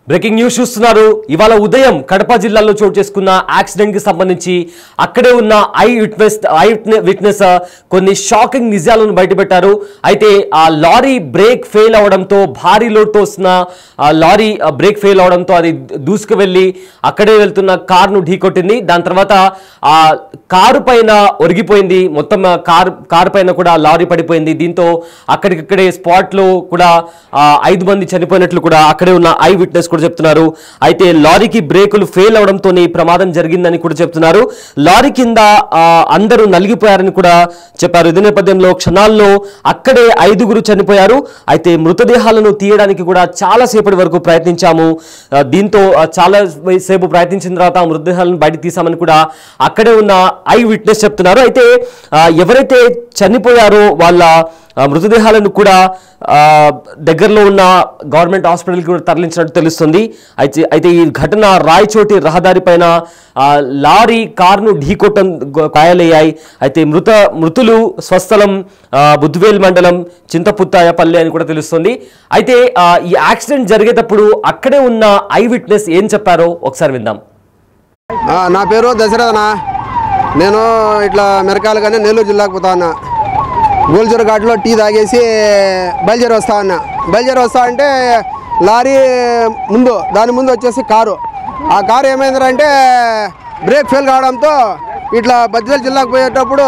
Breaking news చూస్తున్నారు. ఇవాళ ఉదయం కడప జిల్లాలో చోటు చేసుకున్న యాక్సిడెంట్ కి సంబంధించి అక్కడే ఉన్న ఐ విట్నెస్ కొన్ని షాకింగ్ నిజాలను బయటపెట్టారు. అయితే ఆ లారీ బ్రేక్ ఫెయిల్ అవడంతో భారీ లోడ్తో వస్తున్న లారీ బ్రేక్ ఫెయిల్ అవడంతో అది దూసుకు వెళ్ళి అక్కడే వెళ్తున్న కారును ఢీకొట్టింది. దాని తర్వాత ఆ కారు పైన ఒరిగిపోయింది. మొత్తం కారు పైన కూడా లారీ పడిపోయింది. దీంతో అక్కడికక్కడే స్పాట్ లో కూడా 5 మంది చనిపోయినట్లు కూడా అక్కడే ఉన్న ఐ విట్నెస్ చెప్తున్నారు. అయితే లారీకి బ్రేకులు ఫెయిల్ అవడంతో ప్రమాదం జరిగిందని కూడా చెప్తున్నారు. లారీ కింద అందరూ నలిగిపోయారని కూడా చెప్పారు. ఇదే నేపథ్యంలో క్షణాల్లో అక్కడే 5గురు చనిపోయారు. అయితే మృతదేహాలను తీయడానికి కూడా చాలా సేపటి వరకు ప్రయత్నించాము. దీంతో చాలా సేపు ప్రయత్నించిన తర్వాత మృతదేహాలను బయట తీసామని కూడా అక్కడే ఉన్న ఐ విట్నెస్ చెప్తున్నారు. అయితే ఎవరైతే చనిపోయారో వాళ్ళ మృతదేహాలను కూడా దగ్గరలో ఉన్న గవర్నమెంట్ హాస్పిటల్కి కూడా తరలించినట్టు తెలుస్తుంది. అయితే ఈ ఘటన రాయచోటి రహదారి పైన లారీ కారును ఢీకొట్టడం గాయాలయ్యాయి. అయితే మృతులు స్వస్థలం బుద్వేల్ మండలం చింతపుత్తాయపల్లి అని కూడా తెలుస్తుంది. అయితే ఈ యాక్సిడెంట్ జరిగేటప్పుడు అక్కడే ఉన్న ఐ విట్నెస్ ఏం చెప్పారో ఒకసారి విందాం. నా పేరు దశరథనా. నేను ఇట్లా మెరకాలు కానీ నెల్లూరు జిల్లాకు పోతా ఉన్నా. గోల్జర్ ఘాట్లో టీ తాగేసి బయలుదేరి వస్తా అంటే లారీ దాని ముందు వచ్చేసి కారు. ఆ కారు ఏమైందంటే బ్రేక్ ఫెయిల్ కావడంతో ఇట్లా బద్వేల్ జిల్లాకు పోయేటప్పుడు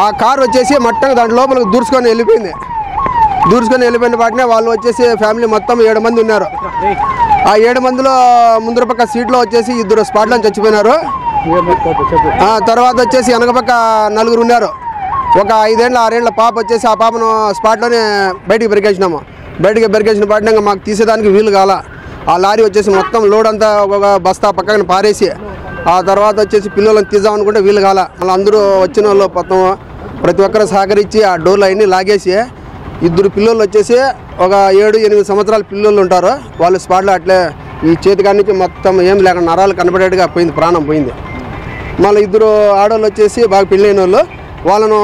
ఆ కారు వచ్చేసి మట్టంగా దాంట్లో లోపలికి దూర్చుకొని వెళ్ళిపోయిన వాటినే వాళ్ళు వచ్చేసి ఫ్యామిలీ మొత్తం 7 మంది ఉన్నారు. ఆ 7 మందిలో ముందర పక్క సీట్లో వచ్చేసి 2 స్పాట్లో చచ్చిపోయినారు. తర్వాత వచ్చేసి వెనక పక్క 4 ఉన్నారు. ఒక 5 ఏళ్ళ 6 ఏళ్ళ పాప వచ్చేసి ఆ పాపను స్పాట్లోనే బయటికి బెరికేసినాము. బెరికేసిన పాటినాక మాకు తీసేదానికి వీలు కాల. ఆ లారీ వచ్చేసి మొత్తం లోడ్ అంతా ఒక బస్తా పక్కన పారేసి ఆ తర్వాత వచ్చేసి పిల్లలను తీద్దామనుకుంటే వీలు కాల. మళ్ళీ అందరూ వచ్చిన వాళ్ళు మొత్తం ప్రతి ఒక్కరు సహకరించి ఆ డోర్లు అవన్నీ లాగేసి 2 పిల్లలు వచ్చేసి ఒక 7-8 సంవత్సరాల పిల్లలు ఉంటారు. వాళ్ళు స్పాట్లో అట్లే ఈ చేతికాడి నుంచి మొత్తం ఏం లేక నరాలు కనబడేట్టుగా పోయింది, ప్రాణం పోయింది. మళ్ళీ 2 ఆడవాళ్ళు వచ్చేసి బాగా పెళ్ళైన వాళ్ళు, వాళ్ళను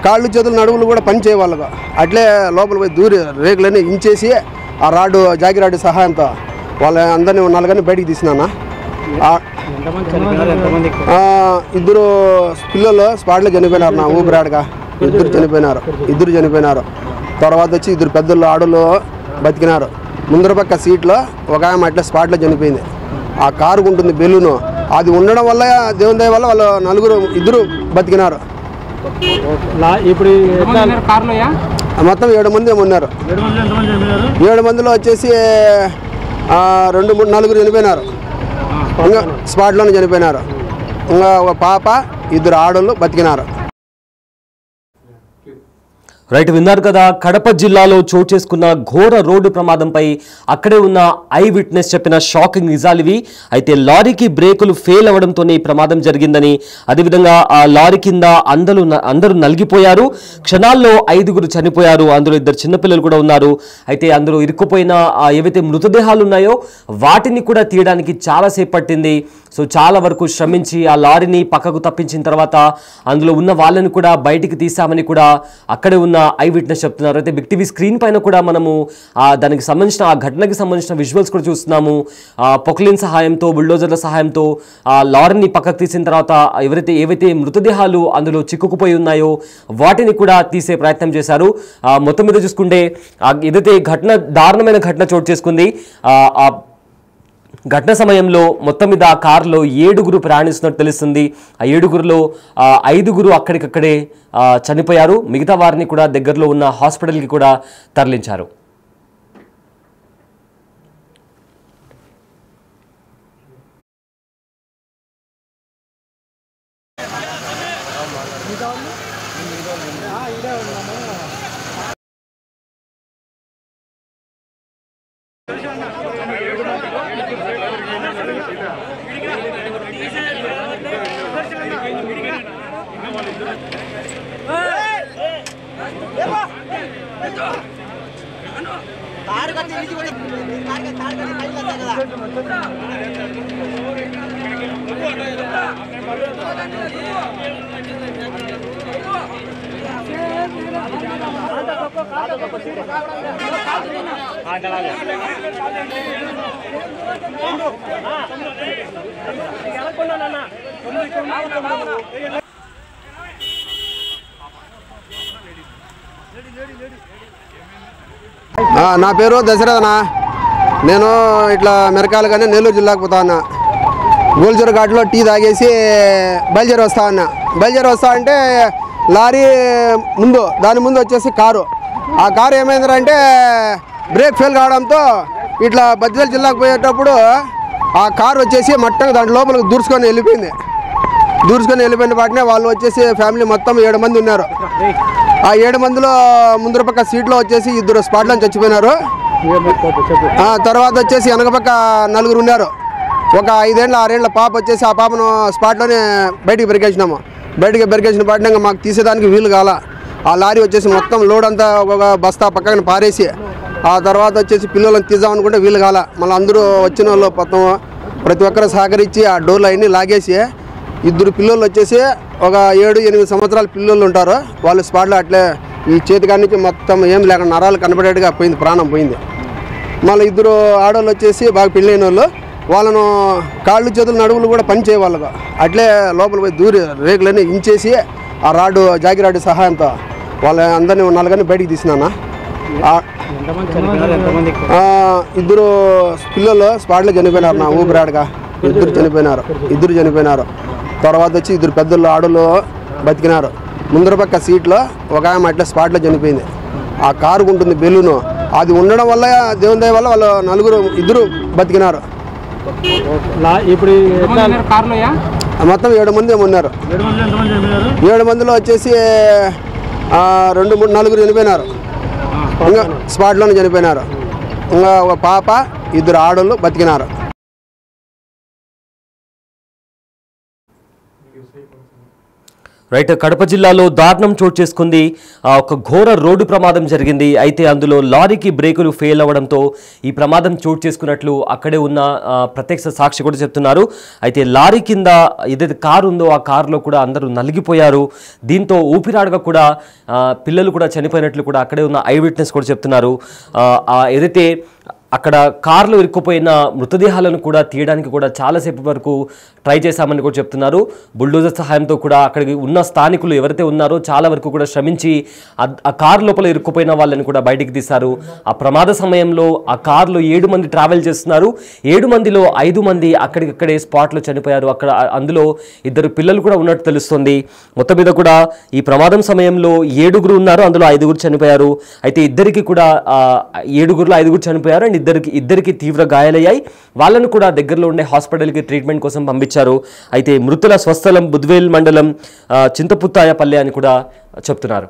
కాళ్ళు చేతులు నడుములు కూడా పని చేయవాళ్ళగా అట్లే లోపల పోయి దూరి రేకులన్నీ ఇంచేసి ఆ రాడ్డు జాగి రాడ్డు సహాయంతో వాళ్ళ అందరినీ 4 బయటికి తీసినానా. 2 పిల్లలు స్పాట్లో చనిపోయినారు. నా ఊపిరాడగా 2 చనిపోయినారు. తర్వాత వచ్చి 2 పెద్దలు ఆడలు బతికినారు. ముందర పక్క సీట్లో ఒక ఆమె అట్లా స్పాట్లో చనిపోయింది. ఆ కారు ఉంటుంది బెలూను, అది ఉండడం వల్ల దేవుని దయ వల్ల వాళ్ళు 2 బతికినారు. ఇప్పుడు మొత్తం 7 మంది ఉన్నారు. 7 మందిలో వచ్చేసి 2, 3, 4 చనిపోయినారు. ఇంకా స్పాట్లోనే చనిపోయినారు. ఇంకా ఒక పాప 2 ఆడోళ్ళు బతికినారు. రైట్, విన్నారు కదా. కడప జిల్లాలో చోటు చేసుకున్న ఘోర రోడ్డు ప్రమాదంపై అక్కడే ఉన్న ఐ విట్నెస్ చెప్పిన షాకింగ్ నిజాలు ఇవి. అయితే లారీకి బ్రేకులు ఫెయిల్ అవడంతోనే ప్రమాదం జరిగిందని, అదేవిధంగా ఆ లారీ కింద అందరూ నలిగిపోయారు. క్షణాల్లో 5గురు చనిపోయారు. అందులో 2 చిన్నపిల్లలు కూడా ఉన్నారు. అయితే అందులో ఇరుక్కుపోయిన ఏవైతే మృతదేహాలు ఉన్నాయో వాటిని కూడా తీయడానికి చాలాసేపు పట్టింది. సో చాలా వరకు శ్రమించి ఆ లారీని పక్కకు తప్పించిన తర్వాత అందులో ఉన్న వాళ్ళని కూడా బయటికి తీసామని కూడా అక్కడే ఉన్న ఐ విట్నెస్ చెప్తున్నారు. అయితే బిగ్ టీవీ స్క్రీన్ పైన కూడా మనము దానికి సంబంధించిన ఆ ఘటనకి సంబంధించిన విజువల్స్ కూడా చూస్తున్నాము. పొక్లిన్ సహాయంతో, బుల్డోజర్ల సహాయంతో ఆ లారీని పక్కకు తీసిన తర్వాత ఏవైతే మృతదేహాలు అందులో చిక్కుకుపోయి ఉన్నాయో వాటిని కూడా తీసే ప్రయత్నం చేశారు. మొత్తం మీద చూసుకుంటే ఏదైతే దారుణమైన ఘటన చోటు చేసుకుంది, ఘటన సమయంలో మొత్తం మీద ఆ కారులో 7గురు ప్రయాణిస్తున్నట్టు తెలుస్తుంది. ఆ 7గురులో 5గురు అక్కడికక్కడే చనిపోయారు. మిగతా వారిని కూడా దగ్గరలో ఉన్న హాస్పిటల్కి కూడా తరలించారు. हाँ నా పేరు దశరథనా. నేను ఇట్లా మెరకాలు కానీ నెల్లూరు జిల్లాకు పోతా ఉన్నా. గోల్చూరు ఘాట్లో టీ తాగేసి బయలుదేరి వస్తా అంటే లారీ దాని ముందు వచ్చేసి కారు. ఆ కారు ఏమైందంటే బ్రేక్ ఫెయిల్ కావడంతో ఇట్లా బద్వేల్ జిల్లాకు పోయేటప్పుడు ఆ కారు వచ్చేసి మట్టంగా దాంట్లో లోపలికి దూర్చుకొని వెళ్ళిపోయిన వాటినే వాళ్ళు వచ్చేసి ఫ్యామిలీ మొత్తం 7 మంది ఉన్నారు. ఆ 7 మందిలో ముందర పక్క సీట్లో వచ్చేసి 2 స్పాట్లో చచ్చిపోయినారు. తర్వాత వచ్చేసి వెనక పక్క 4 ఉన్నారు. ఒక 5 ఏళ్ళ 6 ఏళ్ళ పాప వచ్చేసి ఆ పాపను స్పాట్లోనే బయటికి బెరికేసినాము. బెరికేసిన పాటినాక మాకు తీసేదానికి వీలు కాల. ఆ లారీ వచ్చేసి మొత్తం లోడ్ అంతా ఒక బస్తా పక్కన పారేసి ఆ తర్వాత వచ్చేసి పిల్లలను తీద్దామనుకుంటే వీలు కాల. మళ్ళీ అందరూ వచ్చిన వాళ్ళు మొత్తం ప్రతి ఒక్కరు సహకరించి ఆ డోర్లు అవన్నీ లాగేసి 2 పిల్లలు వచ్చేసి ఒక 7-8 సంవత్సరాల పిల్లలు ఉంటారు. వాళ్ళు స్పాట్లో అట్లే ఈ చేతికాడి నుంచి మొత్తం ఏం లేకుండా నరాలు కనపడేట్టుగా పోయింది, ప్రాణం పోయింది. మళ్ళీ 2 ఆడవాళ్ళు వచ్చేసి బాగా పెళ్ళైన వాళ్ళు, వాళ్ళను కాళ్ళు చేతులు నడువులు కూడా పని చేయవాళ్ళు అట్లే లోపల పోయి దూరి రేకులన్నీ ఇంచేసి ఆ జాగి రాడు సహాయంతో వాళ్ళ అందరినీ 4 బయటికి తీసినానా. 2 పిల్లలు స్పాట్లో చనిపోయినారు. నా ఊపిరాడగా 2 చనిపోయినారు. తర్వాత వచ్చి 2 పెద్దలు ఆడలు బతికినారు. ముందర పక్క సీట్లో ఒక ఆమె అట్లా స్పాట్లో చనిపోయింది. ఆ కారుకు ఉంటుంది బెలూను, అది ఉండడం వల్ల దేవుని దయ వల్ల వాళ్ళు 2 బతికినారు. ఇప్పుడు మొత్తం 7 మంది ఉన్నారు. 7 మందిలో వచ్చేసి 2, 3, 4 చనిపోయినారు. ఇంకా స్పాట్లోనే చనిపోయినారు. ఇంకా ఒక పాప 2 ఆడోళ్ళు బతికినారు. రైట్, కడప జిల్లాలో దారుణం చోటు చేసుకుంది. ఒక ఘోర రోడ్డు ప్రమాదం జరిగింది. అయితే అందులో లారీకి బ్రేకులు ఫెయిల్ అవ్వడంతో ఈ ప్రమాదం చోటు చేసుకున్నట్లు అక్కడే ఉన్న ప్రత్యక్ష సాక్షి కూడా చెప్తున్నారు. అయితే లారీ కింద ఏదైతే కారు ఉందో ఆ కారులో కూడా అందరూ నలిగిపోయారు. దీంతో ఊపిరాడగా కూడా పిల్లలు కూడా చనిపోయినట్లు కూడా అక్కడే ఉన్న ఐ విట్నెస్ కూడా చెప్తున్నారు. ఏదైతే అక్కడ కారులో ఇరుక్కుపోయిన మృతదేహాలను కూడా తీయడానికి కూడా చాలాసేపు వరకు ట్రై చేశామని కూడా చెప్తున్నారు. బుల్డోజర్ సహాయంతో కూడా అక్కడికి ఉన్న స్థానికులు ఎవరైతే ఉన్నారో చాలా వరకు కూడా శ్రమించి ఆ కారు లోపల ఇరుక్కుపోయిన వాళ్ళని కూడా బయటికి తీశారు. ఆ ప్రమాద సమయంలో ఆ కారులో 7 మంది ట్రావెల్ చేస్తున్నారు. 7 మందిలో 5 మంది అక్కడికక్కడే స్పాట్లో చనిపోయారు. అక్కడ అందులో 2 పిల్లలు కూడా ఉన్నట్టు తెలుస్తుంది. మొత్తం మీద కూడా ఈ ప్రమాదం సమయంలో 7 ఉన్నారు, అందులో 5 చనిపోయారు. అయితే ఇద్దరికి కూడా 7లో 5 చనిపోయారు అండ్ ఇద్దరికి తీవ్ర గాయాలయ్యాయి. వాళ్ళను కూడా దగ్గరలో ఉండే హాస్పిటల్కి ట్రీట్మెంట్ కోసం పంపించారు. అయితే మృతుల స్వస్థలం బుద్వేల్ మండలం చింతపుత్తాయపల్లె అని కూడా చెప్తున్నారు.